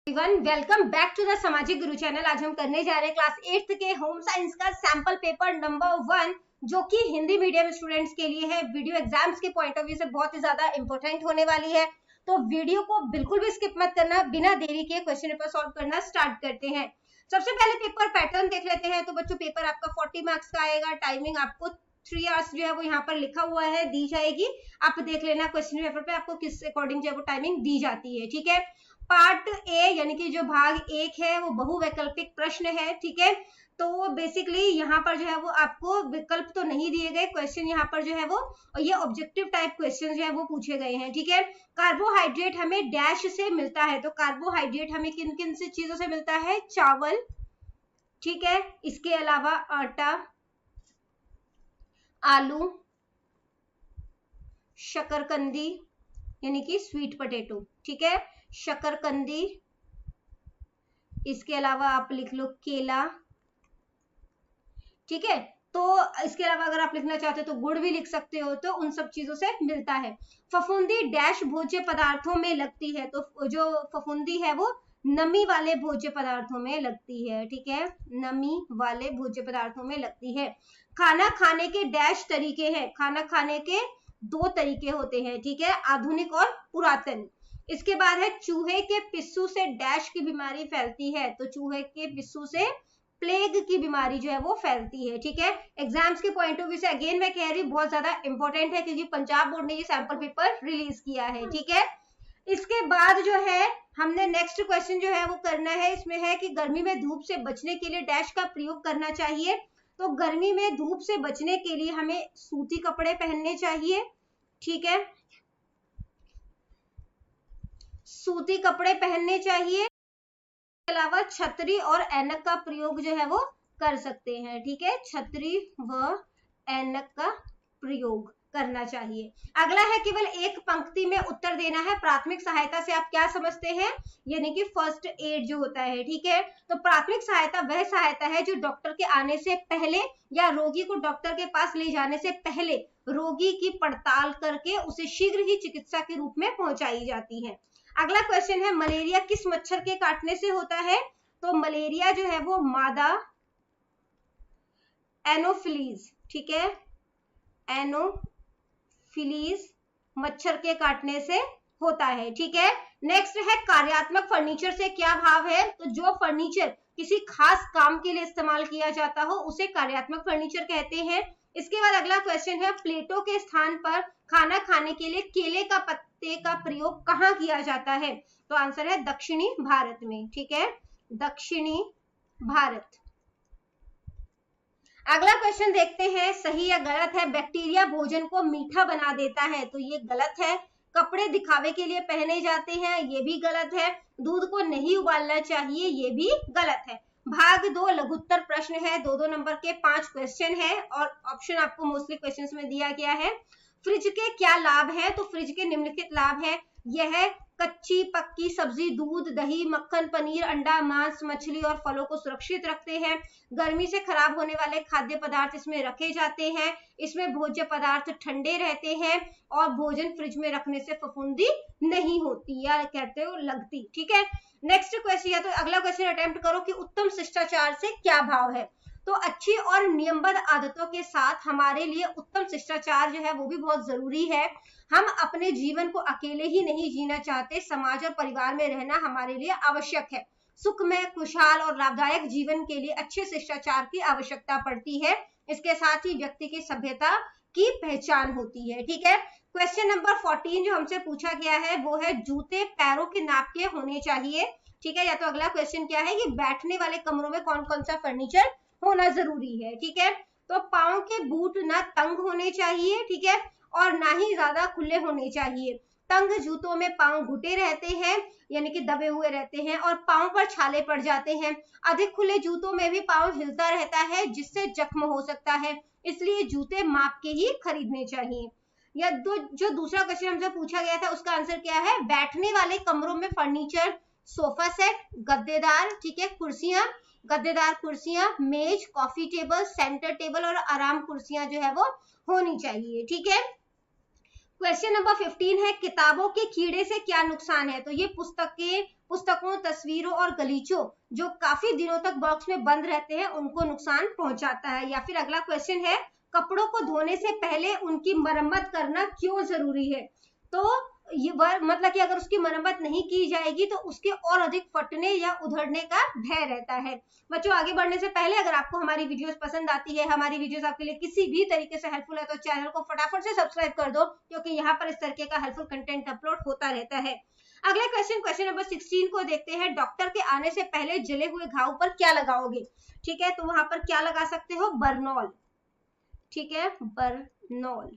Welcome back to the सामाजिक गुरु channel. आज हम करने जा रहे हैं क्लास 8th के होम साइंस का सैंपल पेपर नंबर 1, जो कि हिंदी मीडियम स्टूडेंट्स के लिए है। वीडियो एग्जाम्स के पॉइंट ऑफ व्यू से बहुत ही ज्यादा इंपॉर्टेंट होने वाली है, तो वीडियो को बिल्कुल भी स्किप मत करना। बिना देरी के क्वेश्चन पेपर सॉल्व करना स्टार्ट करते हैं। सबसे पहले पेपर पैटर्न देख लेते हैं। तो बच्चों, पेपर आपका 40 मार्क्स का आएगा। टाइमिंग आपको 3 आवर्स जो है वो यहाँ पर लिखा हुआ है, दी जाएगी। आप देख लेना क्वेश्चन पेपर पे आपको किस अकॉर्डिंग जो है वो टाइमिंग दी जाती है। ठीक है, पार्ट ए यानी कि जो भाग 1 है वो बहुवैकल्पिक प्रश्न है। ठीक है, तो बेसिकली यहाँ पर जो है वो आपको विकल्प तो नहीं दिए गए क्वेश्चन, यहाँ पर जो है वो ये ऑब्जेक्टिव टाइप क्वेश्चन जो है वो पूछे गए हैं। ठीक है, कार्बोहाइड्रेट हमें डैश से मिलता है, तो कार्बोहाइड्रेट हमें किन किन से चीजों से मिलता है? चावल, ठीक है, इसके अलावा आटा, आलू, शकरकंदी यानी कि स्वीट पोटैटो, ठीक है, शकरकंदी, इसके अलावा आप लिख लो केला, ठीक है। तो इसके अलावा अगर आप लिखना चाहते हो तो गुड़ भी लिख सकते हो, तो उन सब चीजों से मिलता है। फफूंदी डैश भोज्य पदार्थों में लगती है, तो जो फफूंदी है वो नमी वाले भोज्य पदार्थों में लगती है। ठीक है, नमी वाले भोज्य पदार्थों में लगती है। खाना खाने के डैश तरीके हैं, खाना खाने के 2 तरीके होते हैं। ठीक है, आधुनिक और पुरातन। इसके बाद है चूहे के पिस्सू से डैश की बीमारी फैलती है, तो चूहे के पिस्सू से प्लेग की बीमारी जो है वो फैलती है। ठीक है, एग्जाम्स के पॉइंट ऑफ व्यू से अगेन मैं कह रही हूँ बहुत ज्यादा इंपॉर्टेंट है, क्योंकि पंजाब बोर्ड ने ये सैंपल पेपर रिलीज किया है। ठीक है, इसके बाद जो है हमने नेक्स्ट क्वेश्चन जो है वो करना है। इसमें है कि गर्मी में धूप से बचने के लिए डैश का प्रयोग करना चाहिए। तो गर्मी में धूप से बचने के लिए हमें सूती कपड़े पहनने चाहिए। ठीक है, सूती कपड़े पहनने चाहिए। इसके अलावा छतरी और ऐनक का प्रयोग जो है वो कर सकते हैं। ठीक है, छतरी व ऐनक का प्रयोग करना चाहिए। अगला है केवल एक पंक्ति में उत्तर देना है। प्राथमिक सहायता से आप क्या समझते हैं? यानी कि फर्स्ट एड जो होता है। ठीक है, तो प्राथमिक सहायता वह सहायता है जो डॉक्टर के आने से पहले या रोगी को डॉक्टर के पास ले जाने से पहले रोगी की पड़ताल करके उसे शीघ्र ही चिकित्सा के रूप में पहुंचाई जाती है। अगला क्वेश्चन है, मलेरिया किस मच्छर के काटने से होता है? तो मलेरिया जो है वो मादा एनोफिलीज, ठीक है, एनोफिलीज मच्छर के काटने से होता है। ठीक है, नेक्स्ट है कार्यात्मक फर्नीचर से क्या भाव है? तो जो फर्नीचर किसी खास काम के लिए इस्तेमाल किया जाता हो उसे कार्यात्मक फर्नीचर कहते हैं। इसके बाद अगला क्वेश्चन है, प्लेटों के स्थान पर खाना खाने के लिए केले का पत्ते का प्रयोग कहाँ किया जाता है? तो आंसर है दक्षिणी भारत में। ठीक है, दक्षिणी भारत। अगला क्वेश्चन देखते हैं, सही या गलत है? बैक्टीरिया भोजन को मीठा बना देता है, तो ये गलत है। कपड़े दिखावे के लिए पहने जाते हैं, ये भी गलत है। दूध को नहीं उबालना चाहिए, ये भी गलत है। भाग 2 लघुत्तर प्रश्न है, 2-2 नंबर के 5 क्वेश्चन है और ऑप्शन आपको मोस्टली क्वेश्चंस में दिया गया है। फ्रिज के क्या लाभ है? तो फ्रिज के निम्नलिखित लाभ है। यह कच्ची पक्की सब्जी, दूध, दही, मक्खन, पनीर, अंडा, मांस, मछली और फलों को सुरक्षित रखते हैं। गर्मी से खराब होने वाले खाद्य पदार्थ इसमें रखे जाते हैं। इसमें भोज्य पदार्थ ठंडे रहते हैं और भोजन फ्रिज में रखने से फफूंदी नहीं होती या कहते हो लगती। ठीक है, नेक्स्ट क्वेश्चन या तो अगला क्वेश्चन अटेम्प्ट करो कि उत्तम शिष्टाचार से क्या भाव है? तो अच्छी और नियमबद्ध आदतों के साथ हमारे लिए उत्तम शिष्टाचार जो है वो भी बहुत जरूरी है। हम अपने जीवन को अकेले ही नहीं जीना चाहते, समाज और परिवार में रहना हमारे लिए आवश्यक है। सुखमय, खुशहाल और लाभदायक जीवन के लिए अच्छे शिष्टाचार की आवश्यकता पड़ती है। इसके साथ ही व्यक्ति की सभ्यता की पहचान होती है। ठीक है, क्वेश्चन नंबर 14 जो हमसे पूछा गया है वो है, जूते पैरों के नाप के होने चाहिए। ठीक है, या तो अगला क्वेश्चन क्या है कि बैठने वाले कमरों में कौन कौन सा फर्नीचर होना जरूरी है। ठीक है, तो पांव के बूट ना तंग होने चाहिए, ठीक है, और ना ही ज्यादा खुले होने चाहिए। तंग जूतों में पांव घुटे रहते हैं यानी कि दबे हुए रहते हैं और पांव पर छाले पड़ जाते हैं। अधिक खुले जूतों में भी पांव हिलता रहता है जिससे जख्म हो सकता है, इसलिए जूते माप के ही खरीदने चाहिए। या जो दूसरा क्वेश्चन हमसे पूछा गया था उसका आंसर क्या है? बैठने वाले कमरों में फर्नीचर, सोफा सेट, गद्देदार, ठीक है, कुर्सियां, गद्देदार कुर्सियां, मेज, कॉफी टेबल, सेंटर टेबल और आराम कुर्सियां जो है वो होनी चाहिए। ठीक है, क्वेश्चन नंबर 15 है, किताबों के कीड़े से क्या नुकसान है? तो ये पुस्तकें पुस्तकों, तस्वीरों और गलीचों जो काफी दिनों तक बॉक्स में बंद रहते हैं उनको नुकसान पहुंचाता है। या फिर अगला क्वेश्चन है, कपड़ों को धोने से पहले उनकी मरम्मत करना क्यों जरूरी है? तो ये मतलब कि अगर उसकी मरम्मत नहीं की जाएगी तो उसके और अधिक फटने या उधड़ने का भय रहता है। बच्चों, आगे बढ़ने से पहले अगर आपको हमारी वीडियोस पसंद आती है, हमारी वीडियोस आपके लिए किसी भी तरीके से हेल्पफुल है, तो चैनल को फटाफट से सब्सक्राइब कर दो, क्योंकि यहाँ पर इस तरीके का हेल्पफुल कंटेंट अपलोड होता रहता है। अगला क्वेश्चन नंबर 16 को देखते हैं। डॉक्टर के आने से पहले जले हुए घाव पर क्या लगाओगे? ठीक है, तो वहां पर क्या लगा सकते हो? बर्नॉल। ठीक है, बर्नॉल।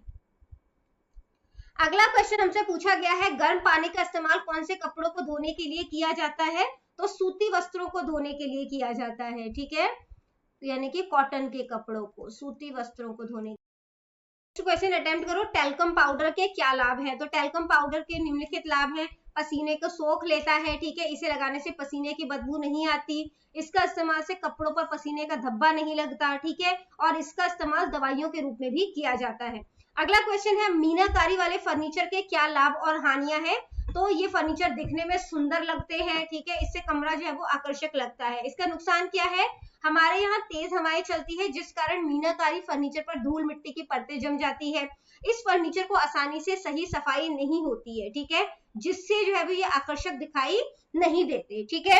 अगला क्वेश्चन हमसे पूछा गया है, गर्म पानी का इस्तेमाल कौन से कपड़ों को धोने के लिए किया जाता है? तो सूती वस्त्रों को धोने के लिए किया जाता है। ठीक है, तो यानी कि कॉटन के कपड़ों को, सूती वस्त्रों को धोने। क्वेश्चन अटेम्प्ट करो, टैल्कम पाउडर के क्या लाभ है? तो टैल्कम पाउडर के निम्नलिखित लाभ है। पसीने को सोख लेता है। ठीक है, इसे लगाने से पसीने की बदबू नहीं आती। इसका इस्तेमाल से कपड़ों पर पसीने का धब्बा नहीं लगता। ठीक है, और इसका इस्तेमाल दवाइयों के रूप में भी किया जाता है। अगला क्वेश्चन है, मीनाकारी वाले फर्नीचर के क्या लाभ और हानियां हैं? तो ये फर्नीचर दिखने में सुंदर लगते हैं। ठीक है, इससे कमरा जो है वो आकर्षक लगता है। इसका नुकसान क्या है? हमारे यहाँ तेज हवाएं चलती है, जिस कारण मीनाकारी फर्नीचर पर धूल मिट्टी की परतें जम जाती है। इस फर्नीचर को आसानी से सही सफाई नहीं होती है। ठीक है, जिससे जो है वो ये आकर्षक दिखाई नहीं देते। ठीक है,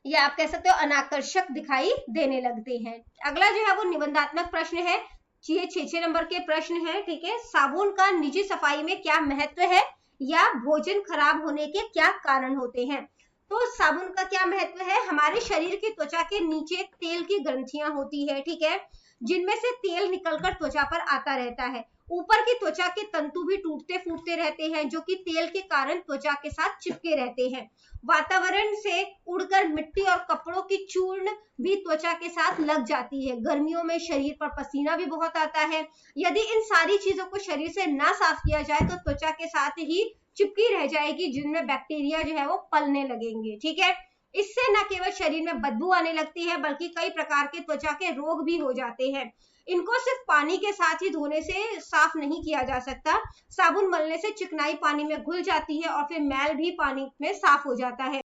या आप कह सकते हो अनाकर्षक दिखाई देने लगते हैं। अगला जो है वो निबंधात्मक प्रश्न है। ये 6 नंबर के प्रश्न है। ठीक है, साबुन का निजी सफाई में क्या महत्व है, या भोजन खराब होने के क्या कारण होते हैं? तो साबुन का क्या महत्व है? हमारे शरीर की त्वचा के नीचे तेल की ग्रंथियां होती है। ठीक है, जिनमें से तेल निकलकर त्वचा पर आता रहता है। ऊपर की त्वचा के तंतु भी टूटते फूटते रहते हैं, जो कि तेल के कारण त्वचा के साथ चिपके रहते हैं। वातावरण से उड़कर मिट्टी और कपड़ों की चूर्ण भी त्वचा के साथ लग जाती है। गर्मियों में शरीर पर पसीना भी बहुत आता है। यदि इन सारी चीजों को शरीर से ना साफ किया जाए तो त्वचा के साथ ही चिपकी रह जाएगी, जिनमें बैक्टीरिया जो है वो पलने लगेंगे। ठीक है, इससे न केवल शरीर में बदबू आने लगती है, बल्कि कई प्रकार के त्वचा के रोग भी हो जाते हैं। इनको सिर्फ पानी के साथ ही धोने से साफ नहीं किया जा सकता। साबुन मलने से चिकनाई पानी में घुल जाती है और फिर मैल भी पानी में साफ हो जाता है।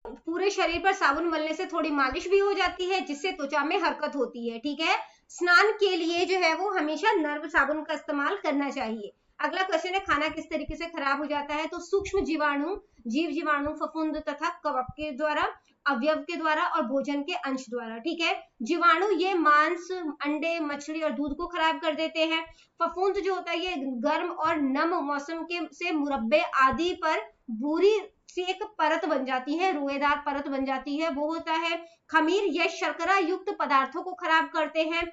पूरे शरीर पर साबुन मलने से थोड़ी मालिश भी हो जाती है, जिससे त्वचा में हरकत होती है। ठीक है, स्नान के लिए जो है वो हमेशा नर्म साबुन का इस्तेमाल करना चाहिए। अगला क्वेश्चन है, खाना किस तरीके से खराब हो जाता है? तो सूक्ष्म जीवाणु, जीव जीवाणु, फफूंद तथा कवक के द्वारा, अवयव के द्वारा और भोजन के अंश द्वारा। ठीक है, जीवाणु ये मांस, अंडे, मछली और दूध को खराब कर देते हैं। फफूंद जो होता है ये गर्म और नम मौसम के से मुरब्बे आदि पर भूरी सी एक परत बन जाती है, रोएदार परत बन जाती है, वो होता है। खमीर ये शर्करा युक्त पदार्थों को खराब करते हैं।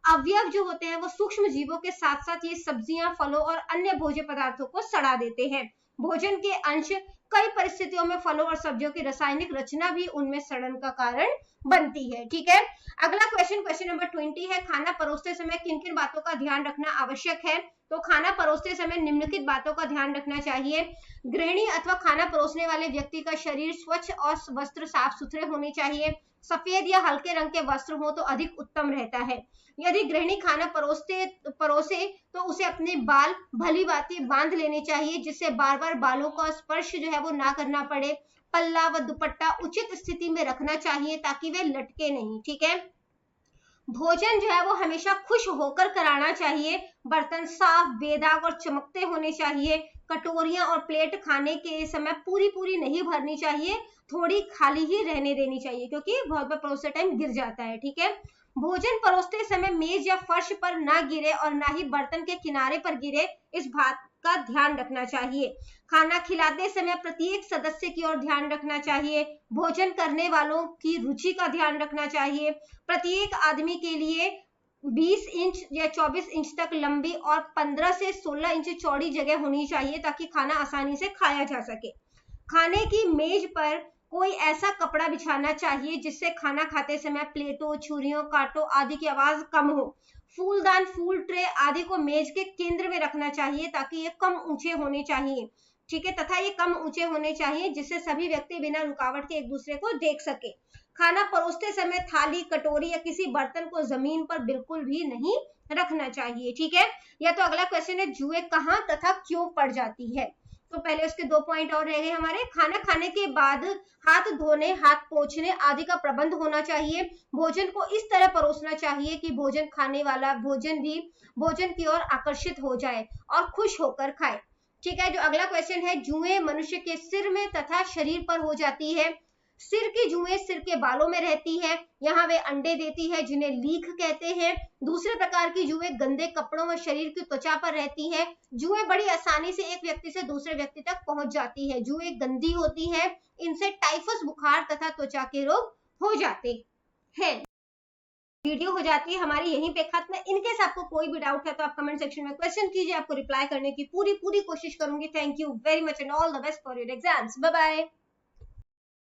अवयव जो होते हैं वो सूक्ष्म जीवों के साथ साथ ये सब्जियां, फलों और अन्य भोज्य पदार्थों को सड़ा देते हैं। भोजन के अंश, कई परिस्थितियों में फलों और सब्जियों की रासायनिक रचना भी उनमें सड़न का कारण बनती है। ठीक है, अगला क्वेश्चन नंबर 20 है, खाना परोसते समय किन किन बातों का ध्यान रखना आवश्यक है? तो खाना परोसते समय निम्नलिखित बातों का ध्यान रखना चाहिए। गृहिणी अथवा खाना परोसने वाले व्यक्ति का शरीर स्वच्छ और वस्त्र साफ सुथरे होने चाहिए। सफेद या हल्के रंग के वस्त्र हो तो अधिक उत्तम रहता है। यदि गृहिणी खाना परोसे तो उसे अपने बाल भली भांति बांध लेने चाहिए, जिससे बार बार बालों का स्पर्श जो है वो ना करना पड़े। पल्ला व दुपट्टा उचित स्थिति में रखना चाहिए ताकि वे लटके नहीं। ठीक है, भोजन जो है वो हमेशा खुश होकर कराना चाहिए। बर्तन साफ, बेदाग और चमकते होने चाहिए। कटोरियां और प्लेट खाने के समय पूरी नहीं भरनी चाहिए, थोड़ी खाली ही रहने देनी चाहिए, क्योंकि बहुत बार परोसते टाइम गिर जाता है। ठीक है, भोजन परोसते समय मेज या फर्श पर ना गिरे और ना ही बर्तन के किनारे पर गिरे, इस बात का ध्यान रखना चाहिए। खाना खिलाते समय प्रत्येक सदस्य की ओर ध्यान रखना चाहिए। भोजन करने वालों की रुचि का ध्यान रखना चाहिए। प्रत्येक आदमी के लिए 20 इंच या 24 इंच तक लंबी और 15 से 16 इंच चौड़ी जगह होनी चाहिए, ताकि खाना आसानी से खाया जा सके। खाने की मेज पर कोई ऐसा कपड़ा बिछाना चाहिए जिससे खाना खाते समय प्लेटों, छुरियों, कांटों आदि की आवाज कम हो। फूलदान, फूल ट्रे आदि को मेज के केंद्र में रखना चाहिए, ताकि ये कम ऊंचे होने चाहिए। ठीक है, तथा ये कम ऊंचे होने चाहिए जिससे सभी व्यक्ति बिना रुकावट के एक दूसरे को देख सके। खाना परोसते समय थाली, कटोरी या किसी बर्तन को जमीन पर बिल्कुल भी नहीं रखना चाहिए। ठीक है, या तो अगला क्वेश्चन है, जुएं कहाँ तथा क्यों पड़ जाती है? तो पहले उसके 2 पॉइंट और रह गए हमारे। खाना खाने के बाद हाथ धोने, हाथ पोंछने आदि का प्रबंध होना चाहिए। भोजन को इस तरह परोसना चाहिए कि भोजन खाने वाला भोजन भी भोजन की ओर आकर्षित हो जाए और खुश होकर खाए। ठीक है, जो अगला क्वेश्चन है, जुएं मनुष्य के सिर में तथा शरीर पर हो जाती है। सिर की जुएं सिर के बालों में रहती है, यहाँ वे अंडे देती है जिन्हें लीख कहते हैं। दूसरे प्रकार की जुएं गंदे कपड़ों व शरीर की त्वचा पर रहती है। जुएं बड़ी आसानी से एक व्यक्ति से दूसरे व्यक्ति तक पहुंच जाती है। जुएं गंदी होती है, इनसे टाइफस बुखार तथा त्वचा के रोग हो जाते हैं। वीडियो हो जाती है हमारी यहीं पे खत्म। इनकेस आपको कोई भी डाउट है तो आप कमेंट सेक्शन में क्वेश्चन कीजिए, आपको रिप्लाई करने की पूरी कोशिश करूंगी। Thank you very much and all the best for your exams. Bye bye.